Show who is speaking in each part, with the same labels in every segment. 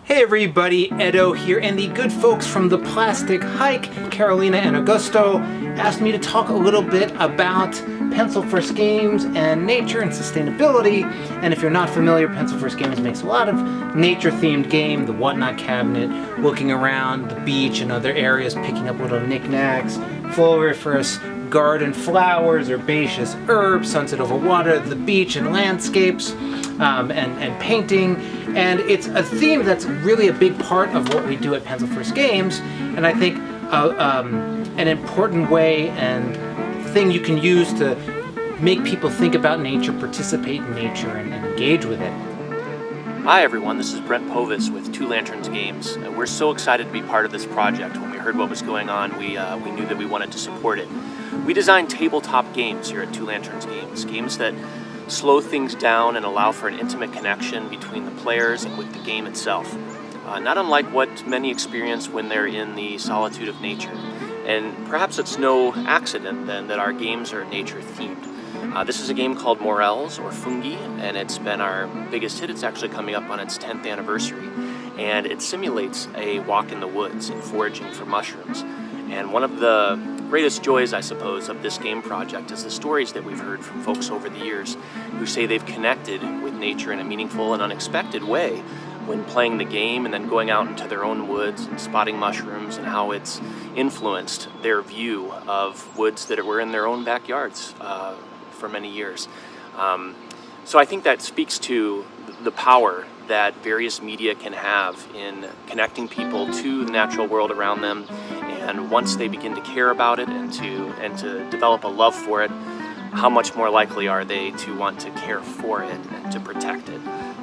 Speaker 1: Hey everybody, Edo here, and the good folks from The Plastic Hike, Carolina and Augusto, asked me to talk a little bit about Pencil First Games and nature and sustainability. And if you're not familiar, Pencil First Games makes a lot of nature-themed game, the Whatnot cabinet, looking around the beach and other areas, picking up little knickknacks, floriferous garden flowers, herbaceous herbs, sunset over water, the beach and landscapes, and painting. And it's a theme that's really a big part of what we do at Pencil First Games, and I think an important way and thing you can use to make people think about nature, participate in nature, and engage with it.
Speaker 2: Hi everyone, this is Brent Povis with Two Lanterns Games. We're so excited to be part of this project. When we heard what was going on, we knew that we wanted to support it. We design tabletop games here at Two Lanterns Games, games that slow things down and allow for an intimate connection between the players and with the game itself. Not unlike what many experience when they're in the solitude of nature. And perhaps it's no accident then that our games are nature themed. This is a game called Morels, or Fungi, and it's been our biggest hit. It's actually coming up on its 10th anniversary. And it simulates a walk in the woods and foraging for mushrooms. And one of the greatest joys, I suppose, of this game project is the stories that we've heard from folks over the years who say they've connected with nature in a meaningful and unexpected way when playing the game and then going out into their own woods and spotting mushrooms, and how it's influenced their view of woods that were in their own backyards for many years. So I think that speaks to the power that various media can have in connecting people to the natural world around them. And once they begin to care about it and to develop a love for it, how much more likely are they to want to care for it and to protect it?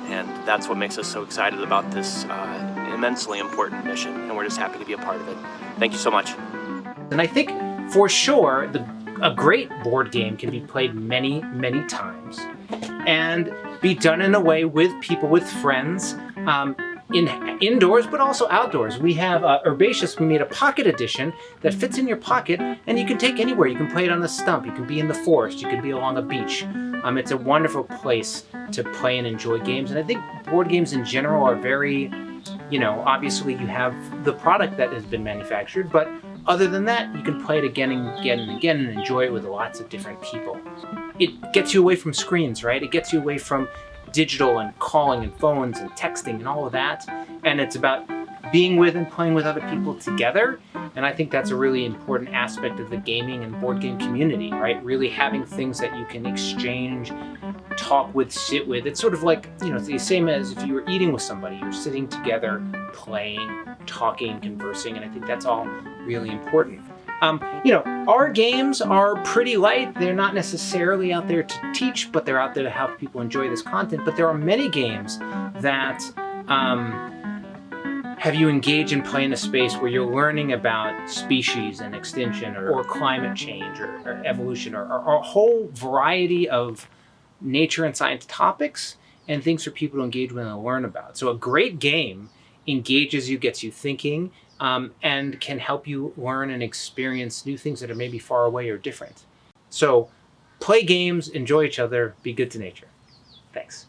Speaker 2: And that's what makes us so excited about this immensely important mission, and we're just happy to be a part of it. Thank you so much.
Speaker 1: And I think for sure a great board game can be played many, many times and be done in a way with people, with friends, indoors but also outdoors. We have Herbaceous. We made a pocket edition that fits in your pocket and you can take anywhere. You can play it on the stump, you can be in the forest, you can be along a beach. It's a wonderful place to play and enjoy games. And I think board games in general are very, obviously you have the product that has been manufactured, but other than that, you can play it again and again and again and enjoy it with lots of different people. It gets you away from screens, right? It gets you away from digital and calling and phones and texting and all of that. And it's about being with and playing with other people together. And I think that's a really important aspect of the gaming and board game community, right? Really having things that you can exchange, talk with, sit with. It's sort of like, it's the same as if you were eating with somebody. You're sitting together, playing, talking, conversing, and I think that's all really important. Our games are pretty light. They're not necessarily out there to teach, but they're out there to help people enjoy this content. But there are many games that have you engage and play in a space where you're learning about species and extinction or climate change or evolution or a whole variety of nature and science topics and things for people to engage with and learn about. So a great game engages you, gets you thinking, and can help you learn and experience new things that are maybe far away or different. So play games, enjoy each other, be good to nature. Thanks.